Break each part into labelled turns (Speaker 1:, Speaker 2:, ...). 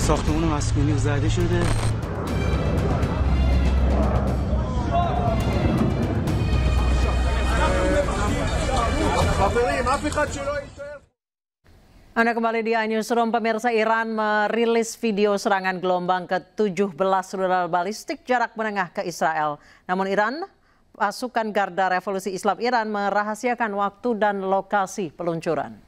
Speaker 1: ساختمون مسکونی زده شده.
Speaker 2: Anda kembali di iNewsroom. Pemirsa, Iran merilis video serangan gelombang ke-17 rudal balistik jarak menengah ke Israel. Namun pasukan Garda Revolusi Islam Iran merahasiakan waktu dan lokasi peluncuran.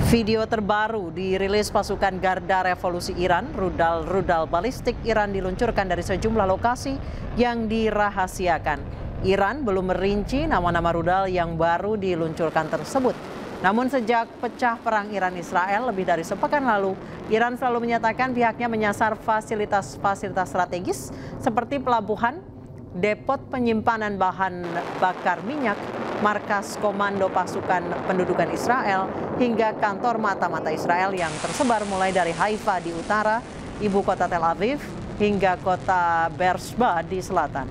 Speaker 2: Video terbaru dirilis pasukan Garda Revolusi Iran. Rudal balistik Iran diluncurkan dari sejumlah lokasi yang dirahasiakan. Iran belum merinci nama-nama rudal yang baru diluncurkan tersebut. Namun sejak pecah perang Iran-Israel lebih dari sepekan lalu, Iran selalu menyatakan pihaknya menyasar fasilitas-fasilitas strategis seperti pelabuhan, depot penyimpanan bahan bakar minyak, markas komando pasukan pendudukan Israel, hingga kantor mata-mata Israel yang tersebar mulai dari Haifa di utara, ibu kota Tel Aviv, hingga kota Beersheba di selatan.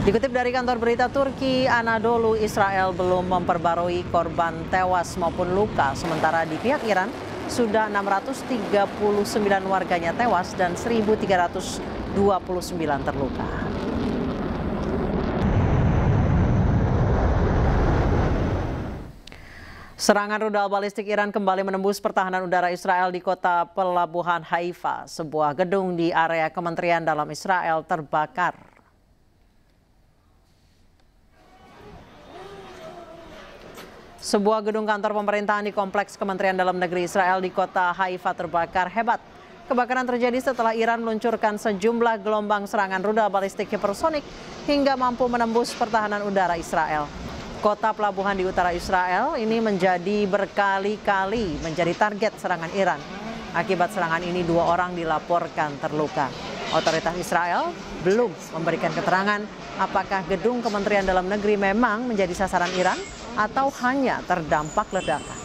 Speaker 2: Dikutip dari kantor berita Turki Anadolu, Israel belum memperbarui korban tewas maupun luka, sementara di pihak Iran sudah 639 warganya tewas dan 1.329 terluka. Serangan rudal balistik Iran kembali menembus pertahanan udara Israel di kota pelabuhan Haifa. Sebuah gedung di area Kementerian Dalam Israel terbakar. Sebuah gedung kantor pemerintahan di kompleks Kementerian Dalam Negeri Israel di kota Haifa terbakar hebat. Kebakaran terjadi setelah Iran meluncurkan sejumlah gelombang serangan rudal balistik hipersonik hingga mampu menembus pertahanan udara Israel. Kota pelabuhan di utara Israel ini berkali-kali menjadi target serangan Iran. Akibat serangan ini 2 orang dilaporkan terluka. Otoritas Israel belum memberikan keterangan apakah gedung Kementerian Dalam Negeri memang menjadi sasaran Iran atau hanya terdampak ledakan.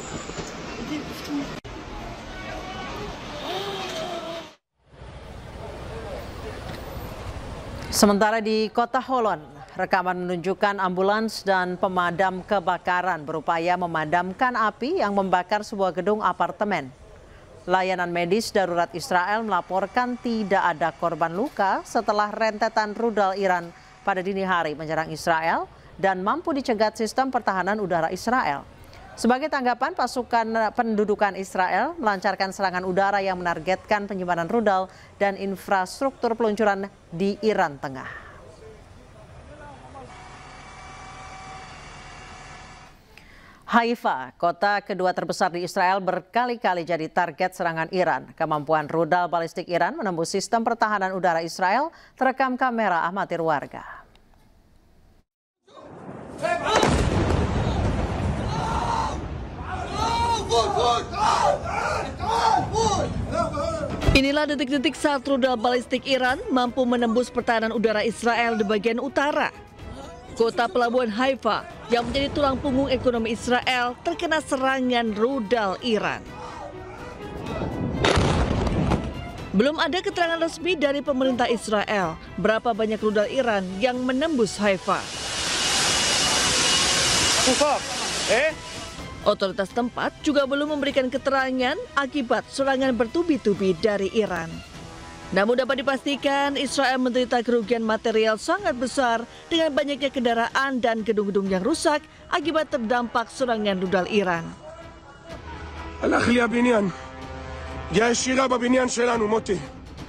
Speaker 2: Sementara di kota Holon, rekaman menunjukkan ambulans dan pemadam kebakaran berupaya memadamkan api yang membakar sebuah gedung apartemen. Layanan medis darurat Israel melaporkan tidak ada korban luka setelah rentetan rudal Iran pada dini hari menyerang Israel dan mampu dicegat sistem pertahanan udara Israel. Sebagai tanggapan, pasukan pendudukan Israel melancarkan serangan udara yang menargetkan penyimpanan rudal dan infrastruktur peluncuran di Iran Tengah. Haifa, kota kedua terbesar di Israel, berkali-kali jadi target serangan Iran. Kemampuan rudal balistik Iran menembus sistem pertahanan udara Israel terekam kamera amatir warga.
Speaker 3: Inilah detik-detik saat rudal balistik Iran mampu menembus pertahanan udara Israel di bagian utara. Kota pelabuhan Haifa yang menjadi tulang punggung ekonomi Israel terkena serangan rudal Iran. Belum ada keterangan resmi dari pemerintah Israel berapa banyak rudal Iran yang menembus Haifa. Otoritas tempat juga belum memberikan keterangan akibat serangan bertubi-tubi dari Iran. Namun dapat dipastikan Israel menderita kerugian material sangat besar dengan banyaknya kendaraan dan gedung-gedung yang rusak akibat terdampak serangan rudal Iran.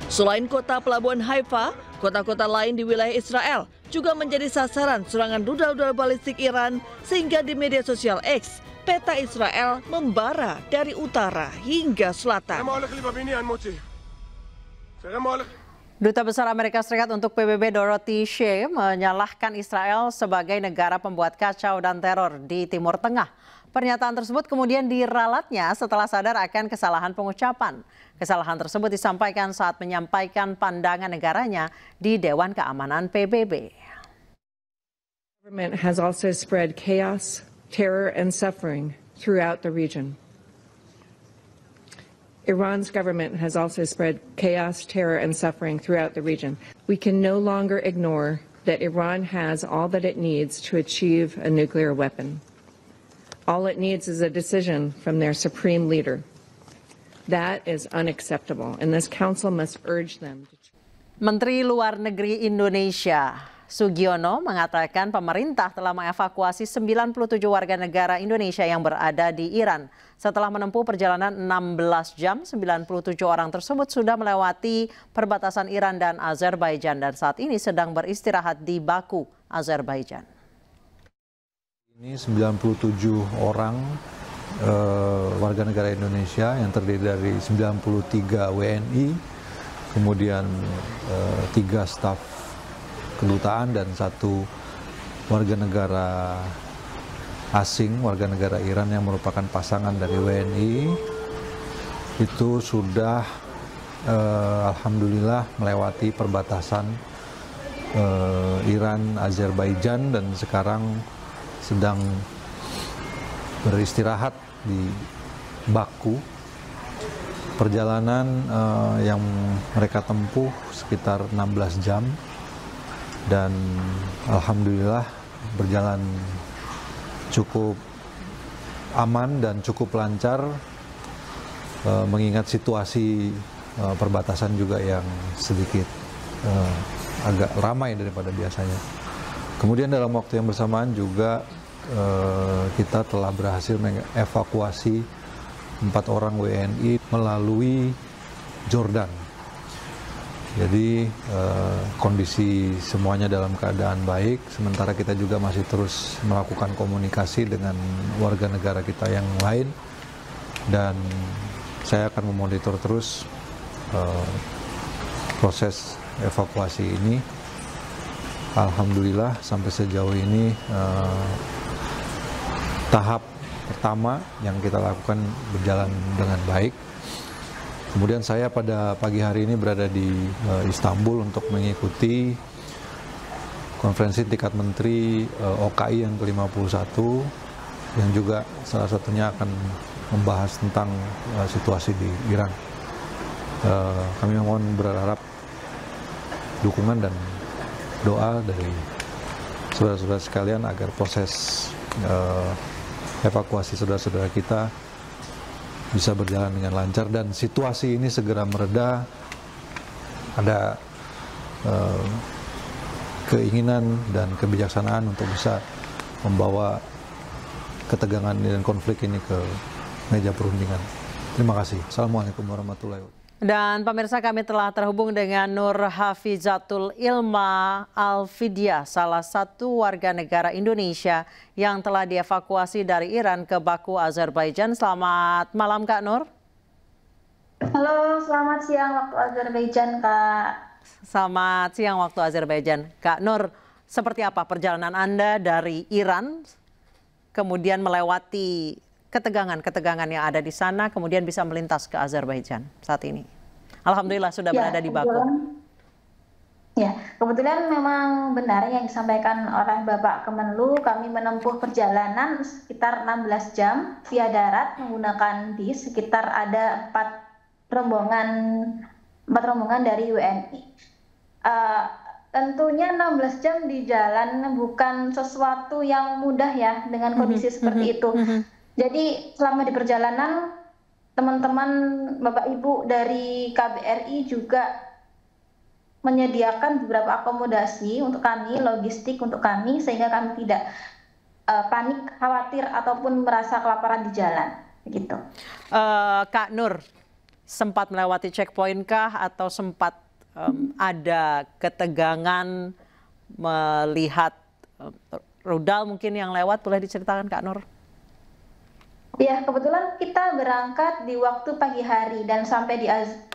Speaker 3: Selain kota pelabuhan Haifa, kota-kota lain di wilayah Israel juga menjadi sasaran serangan rudal-rudal balistik Iran sehingga di media sosial X, peta Israel membara dari utara hingga selatan.
Speaker 2: Duta Besar Amerika Serikat untuk PBB Dorothy Shea menyalahkan Israel sebagai negara pembuat kacau dan teror di Timur Tengah. Pernyataan tersebut kemudian diralatnya setelah sadar akan kesalahan pengucapan. Kesalahan tersebut disampaikan saat menyampaikan pandangan negaranya di Dewan Keamanan PBB.
Speaker 4: Government has also spread chaos, terror, and suffering throughout the region. Iran's government has also spread chaos, terror, and suffering throughout the region. We can no longer ignore that Iran has all that it needs to achieve a nuclear weapon. All it needs is a decision from their supreme leader. That is unacceptable, and this council must urge them to...
Speaker 2: Menteri Luar Negeri Indonesia Sugiono mengatakan pemerintah telah mengevakuasi 97 warga negara Indonesia yang berada di Iran. Setelah menempuh perjalanan 16 jam, 97 orang tersebut sudah melewati perbatasan Iran dan Azerbaijan dan saat ini sedang beristirahat di Baku, Azerbaijan.
Speaker 5: Ini 97 orang warga negara Indonesia yang terdiri dari 93 WNI, kemudian 3 staf kedutaan dan 1 warga negara asing, warga negara Iran yang merupakan pasangan dari WNI, itu sudah alhamdulillah melewati perbatasan Iran, Azerbaijan dan sekarang sedang beristirahat di Baku. Perjalanan yang mereka tempuh sekitar 16 jam dan alhamdulillah berjalan cukup aman dan cukup lancar, mengingat situasi perbatasan juga yang sedikit agak ramai daripada biasanya. Kemudian dalam waktu yang bersamaan juga kita telah berhasil mengevakuasi 4 orang WNI melalui Jordan. Jadi kondisi semuanya dalam keadaan baik, sementara kita juga masih terus melakukan komunikasi dengan warga negara kita yang lain dan saya akan memonitor terus proses evakuasi ini. Alhamdulillah sampai sejauh ini tahap pertama yang kita lakukan berjalan dengan baik. Kemudian saya pada pagi hari ini berada di Istanbul untuk mengikuti konferensi tingkat menteri OKI yang ke-51 yang juga salah satunya akan membahas tentang situasi di Iran. Kami mohon berharap dukungan dan doa dari saudara-saudara sekalian agar proses evakuasi saudara-saudara kita bisa berjalan dengan lancar dan situasi ini segera mereda. Ada keinginan dan kebijaksanaan untuk bisa membawa ketegangan dan konflik ini ke meja perundingan. Terima kasih. Assalamualaikum warahmatullahi wabarakatuh.
Speaker 2: Dan pemirsa, kami telah terhubung dengan Nur Hafizatul Ilma Alfidia, salah satu warga negara Indonesia yang telah dievakuasi dari Iran ke Baku, Azerbaijan. Selamat malam Kak Nur.
Speaker 6: Halo, selamat siang waktu Azerbaijan Kak.
Speaker 2: Selamat siang waktu Azerbaijan. Kak Nur, seperti apa perjalanan Anda dari Iran, kemudian melewati ketegangan yang ada di sana, kemudian bisa melintas ke Azerbaijan saat ini? Alhamdulillah sudah berada di Baku.
Speaker 6: Kebetulan memang benar yang disampaikan oleh Bapak Kemenlu, kami menempuh perjalanan sekitar 16 jam via darat menggunakan bis, sekitar ada 4 rombongan dari WNI. Tentunya 16 jam di jalan bukan sesuatu yang mudah ya dengan kondisi seperti itu. Jadi selama di perjalanan teman-teman Bapak Ibu dari KBRI juga menyediakan beberapa akomodasi untuk kami, logistik untuk kami, sehingga kami tidak panik, khawatir ataupun merasa kelaparan di jalan. Begitu.
Speaker 2: Kak Nur, sempat melewati checkpoint kah atau sempat ada ketegangan melihat rudal mungkin yang lewat? Boleh diceritakan Kak Nur?
Speaker 6: Ya, kebetulan kita berangkat di waktu pagi hari dan sampai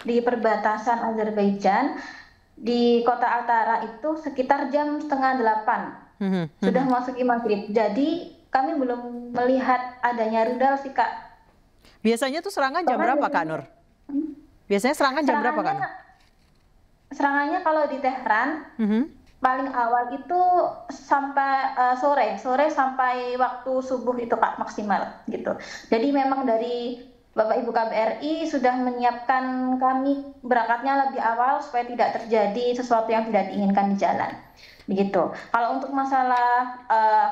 Speaker 6: di perbatasan Azerbaijan di kota Altara itu sekitar jam 7:30. Sudah memasuki maghrib. Jadi kami belum melihat adanya rudal sih Kak.
Speaker 2: Biasanya tuh serangan jam berapa Kak Nur? Biasanya serangan jam berapa Kak Nur?
Speaker 6: Serangannya kalau di Tehran paling awal itu sampai sore sampai waktu subuh itu Kak, maksimal gitu. Jadi memang dari Bapak Ibu KBRI sudah menyiapkan kami berangkatnya lebih awal supaya tidak terjadi sesuatu yang tidak diinginkan di jalan. Begitu. Kalau untuk masalah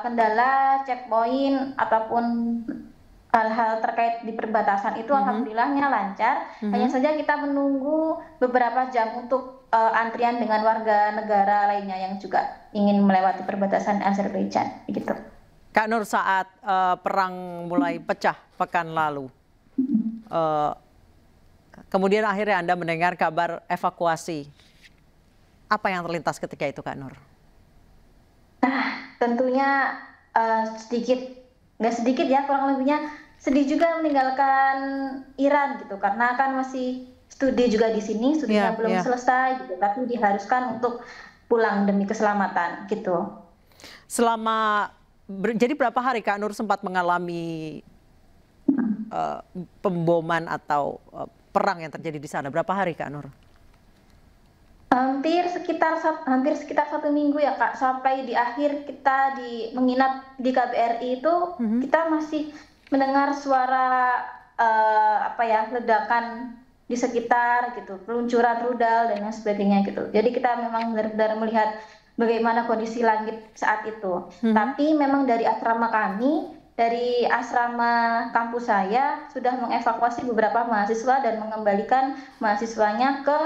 Speaker 6: kendala, checkpoint ataupun hal-hal terkait di perbatasan itu alhamdulillahnya lancar. Hanya saja kita menunggu beberapa jam untuk antrian dengan warga negara lainnya yang juga ingin melewati perbatasan Azerbaijan. Begitu.
Speaker 2: Kak Nur, saat perang mulai pecah pekan lalu, kemudian akhirnya Anda mendengar kabar evakuasi. Apa yang terlintas ketika itu, Kak Nur?
Speaker 6: Tentunya sedikit, nggak sedikit ya, kurang lebihnya sedih juga meninggalkan Iran gitu, karena kan masih studi juga di sini, studinya belum selesai gitu, tapi diharuskan untuk pulang demi keselamatan gitu.
Speaker 2: Jadi berapa hari Kak Nur sempat mengalami pemboman atau perang yang terjadi di sana? Berapa hari Kak Nur?
Speaker 6: Hampir sekitar 1 minggu ya Kak, sampai di akhir kita menginap di KBRI itu kita masih mendengar suara ledakan di sekitar gitu, peluncuran rudal dan lain sebagainya gitu. Jadi kita memang benar-benar melihat bagaimana kondisi langit saat itu. Tapi memang dari asrama kami, dari asrama kampus saya sudah mengevakuasi beberapa mahasiswa dan mengembalikan mahasiswanya ke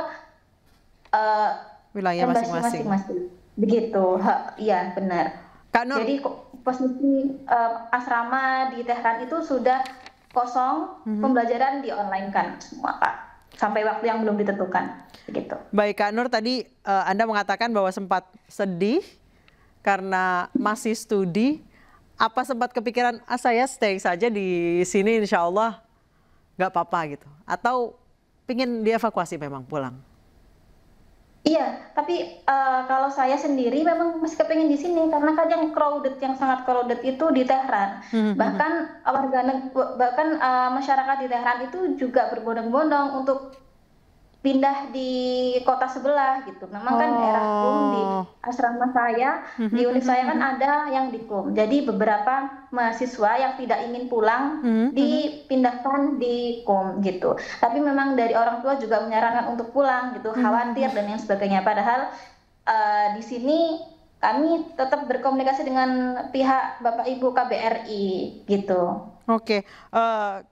Speaker 2: wilayah masing-masing.
Speaker 6: Begitu, iya benar.
Speaker 2: Kak Nur,
Speaker 6: jadi posisi asrama di Tehran itu sudah kosong, pembelajaran di online kan semua Kak, sampai waktu yang belum ditentukan. Begitu.
Speaker 2: Baik Kak Nur, tadi Anda mengatakan bahwa sempat sedih karena masih studi. Apa sempat kepikiran, saya stay saja di sini insya Allah nggak apa-apa gitu? Atau pingin dievakuasi memang pulang?
Speaker 6: Iya, tapi kalau saya sendiri memang masih kepingin di sini karena kan yang sangat crowded itu di Tehran. Bahkan masyarakat di Tehran itu juga berbondong-bondong untuk pindah di kota sebelah gitu. Memang kan daerah Qum di asrama saya, di univ saya kan ada yang di Qum. Jadi beberapa mahasiswa yang tidak ingin pulang dipindahkan di Qum gitu. Tapi memang dari orang tua juga menyarankan untuk pulang gitu, khawatir dan lain sebagainya. Padahal di sini kami tetap berkomunikasi dengan pihak Bapak Ibu KBRI gitu.
Speaker 2: Oke,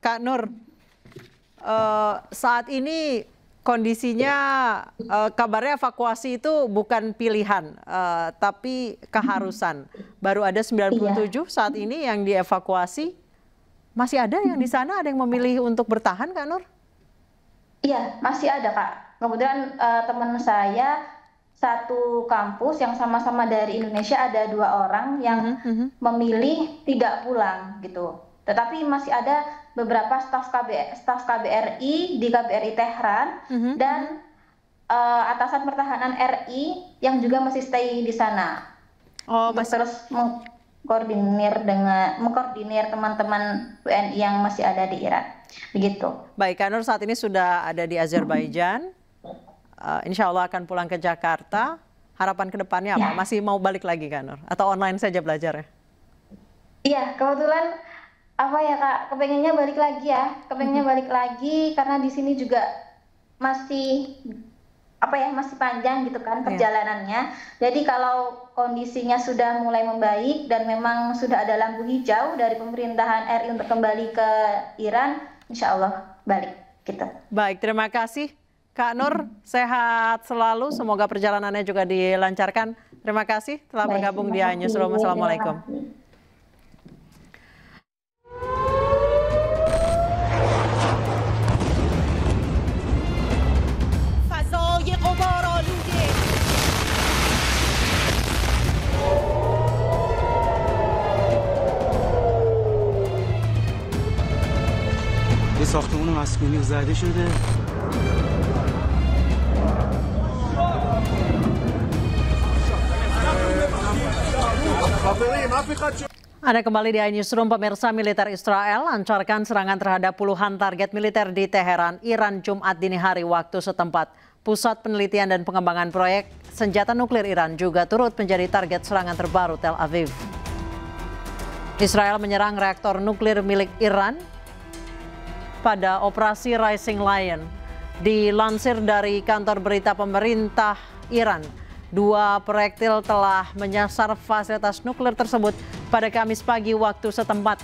Speaker 2: Kak Nur, saat ini kondisinya kabarnya evakuasi itu bukan pilihan, tapi keharusan. Baru ada 97 saat ini yang dievakuasi. Masih ada yang di sana, ada yang memilih untuk bertahan, Kak Nur?
Speaker 6: Iya, masih ada Kak. Kemudian teman saya satu kampus yang sama-sama dari Indonesia, ada 2 orang yang memilih tidak pulang gitu. Tetapi masih ada beberapa staf KBRI di KBRI Tehran dan atasan pertahanan RI yang juga masih stay di sana. Untuk terus mengkoordinir teman-teman WNI yang masih ada di Iran. Begitu.
Speaker 2: Baik, Kak Nur saat ini sudah ada di Azerbaijan. Insya Allah akan pulang ke Jakarta. Harapan ke depannya apa? Masih mau balik lagi, Kak Nur? Atau online saja belajarnya?
Speaker 6: Iya, kebetulan Kak, kepengennya balik lagi ya, balik lagi karena di sini juga masih masih panjang gitu kan perjalanannya. Jadi kalau kondisinya sudah mulai membaik dan memang sudah ada lampu hijau dari pemerintahan RI untuk kembali ke Iran, insya Allah balik gitu.
Speaker 2: Baik, terima kasih Kak Nur, sehat selalu, semoga perjalanannya juga dilancarkan. Terima kasih telah bergabung di Newsroom. Assalamualaikum.
Speaker 1: یه ساختمون مسکونی زده شده.
Speaker 2: Anda kembali di Newsroom. Pemirsa, militer Israel lancarkan serangan terhadap puluhan target militer di Teheran, Iran Jumat dini hari waktu setempat. Pusat penelitian dan pengembangan proyek senjata nuklir Iran juga turut menjadi target serangan terbaru Tel Aviv. Israel menyerang reaktor nuklir milik Iran pada operasi Rising Lion. Dilansir dari kantor berita pemerintah Iran, 2 proyektil telah menyasar fasilitas nuklir tersebut pada Kamis pagi waktu setempat.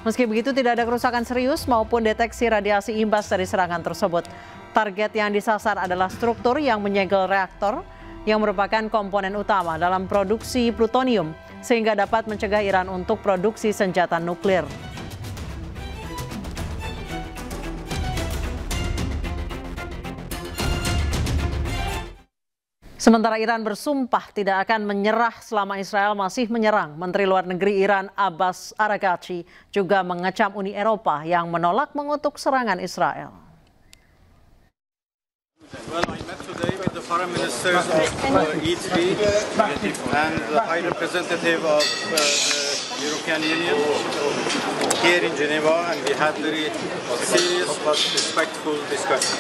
Speaker 2: Meski begitu, tidak ada kerusakan serius maupun deteksi radiasi imbas dari serangan tersebut. Target yang disasar adalah struktur yang menyegel reaktor yang merupakan komponen utama dalam produksi plutonium, sehingga dapat mencegah Iran untuk produksi senjata nuklir. Sementara Iran bersumpah tidak akan menyerah selama Israel masih menyerang. Menteri Luar Negeri Iran Abbas Araghchi juga mengecam Uni Eropa yang menolak mengutuk serangan Israel.
Speaker 7: Well, I met today with the foreign ministers of E3 and the High Representative of the European Union here in Geneva, and we had very serious but respectful discussion.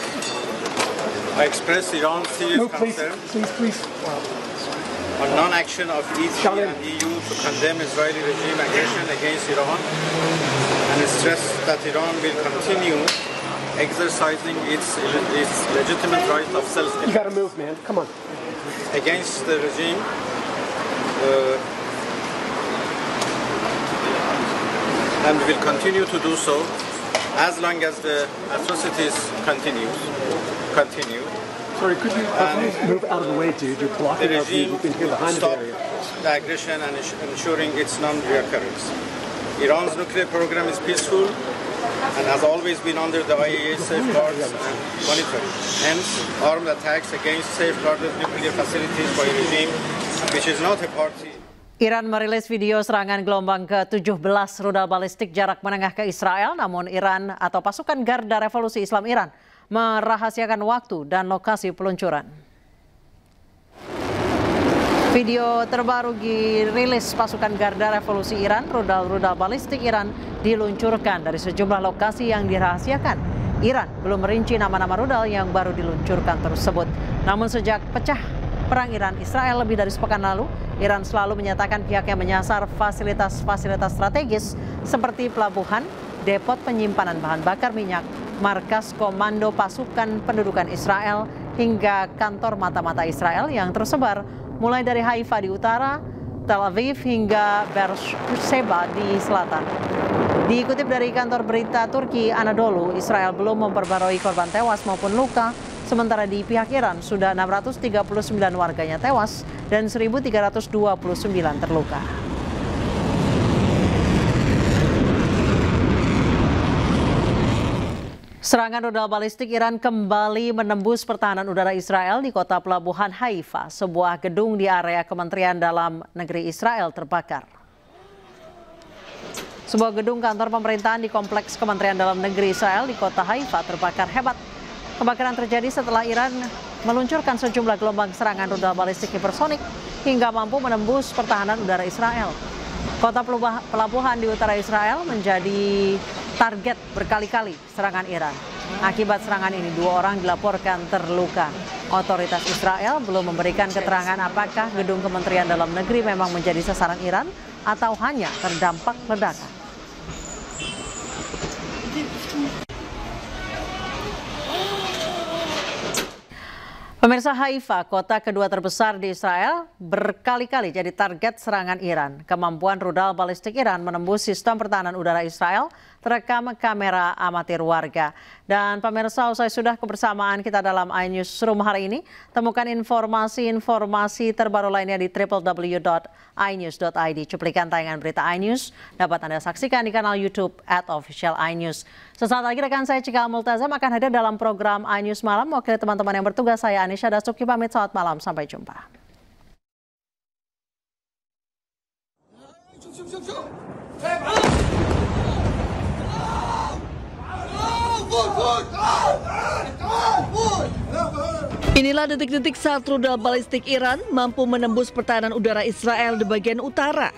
Speaker 7: I expressed Iran's serious concern on non-action of E3 and EU to condemn Israeli regime aggression against Iran, and stressed that Iran will continue exercising its legitimate right of self-defense.
Speaker 8: You gotta move, man. Come on.
Speaker 7: Against the regime, and we will continue to do so as long as the atrocities continue.
Speaker 8: Sorry, could you move out of the way, dude? You're blocking our view. You can hear behind the
Speaker 7: stop
Speaker 8: barrier.
Speaker 7: the aggression and ensuring its non-reoccurrence. Iran's nuclear program is peaceful and has always been under the IAEA safeguards and monitoring. Hence, armed attacks against safeguarded nuclear facilities by a regime which is not a party.
Speaker 2: Iran merilis video serangan gelombang ke-17 rudal balistik jarak menengah ke Israel, namun Iran atau pasukan Garda Revolusi Islam Iran merahasiakan waktu dan lokasi peluncuran. Video terbaru dirilis pasukan Garda Revolusi Iran, rudal balistik Iran diluncurkan dari sejumlah lokasi yang dirahasiakan. Iran belum merinci nama-nama rudal yang baru diluncurkan tersebut. Namun sejak pecah perang Iran-Israel lebih dari sepekan lalu, Iran selalu menyatakan pihaknya menyasar fasilitas-fasilitas strategis seperti pelabuhan, depot penyimpanan bahan bakar minyak, markas komando pasukan pendudukan Israel, hingga kantor mata-mata Israel yang tersebar mulai dari Haifa di utara, Tel Aviv hingga Beersheba di selatan. Dikutip dari kantor berita Turki Anadolu, Israel belum memperbarui korban tewas maupun luka, sementara di pihak Iran sudah 639 warganya tewas dan 1.329 terluka. Serangan rudal balistik Iran kembali menembus pertahanan udara Israel di kota pelabuhan Haifa. Sebuah gedung di area Kementerian Dalam Negeri Israel terbakar. Sebuah gedung kantor pemerintahan di kompleks Kementerian Dalam Negeri Israel di kota Haifa terbakar hebat. Kebakaran terjadi setelah Iran meluncurkan sejumlah gelombang serangan rudal balistik hipersonik hingga mampu menembus pertahanan udara Israel. Kota pelabuhan di utara Israel menjadi target berkali-kali serangan Iran. Akibat serangan ini 2 orang dilaporkan terluka. Otoritas Israel belum memberikan keterangan apakah gedung Kementerian Dalam Negeri memang menjadi sasaran Iran atau hanya terdampak ledakan. Pemirsa, Haifa, kota kedua terbesar di Israel, berkali-kali jadi target serangan Iran. Kemampuan rudal balistik Iran menembus sistem pertahanan udara Israel terekam kamera amatir warga. Dan pemirsa, usai sudah kebersamaan kita dalam iNewsroom hari ini, temukan informasi-informasi terbaru lainnya di www.inews.id. Cuplikan tayangan berita iNews dapat Anda saksikan di kanal YouTube @officialinews. Sesaat lagi rekan saya Cikal Multazam akan hadir dalam program iNews Malam. Wakil teman-teman yang bertugas, saya Anisha Dasuki pamit, selamat malam, sampai jumpa.
Speaker 3: Inilah detik-detik saat rudal balistik Iran mampu menembus pertahanan udara Israel di bagian utara.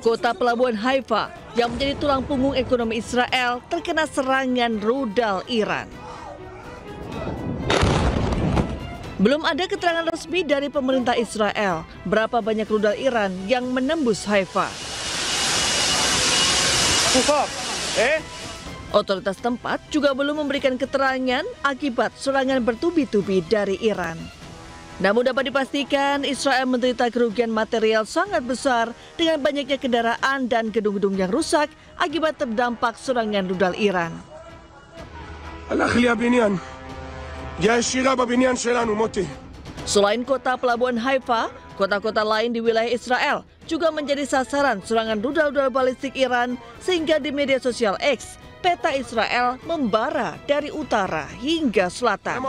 Speaker 3: Kota pelabuhan Haifa yang menjadi tulang punggung ekonomi Israel terkena serangan rudal Iran. Belum ada keterangan resmi dari pemerintah Israel berapa banyak rudal Iran yang menembus Haifa. Otoritas tempat juga belum memberikan keterangan akibat serangan bertubi-tubi dari Iran. Namun dapat dipastikan Israel menderita kerugian material sangat besar dengan banyaknya kendaraan dan gedung-gedung yang rusak akibat terdampak serangan rudal Iran. Selain kota pelabuhan Haifa, kota-kota lain di wilayah Israel juga menjadi sasaran serangan rudal-rudal balistik Iran sehingga di media sosial X, peta Israel membara dari utara hingga selatan.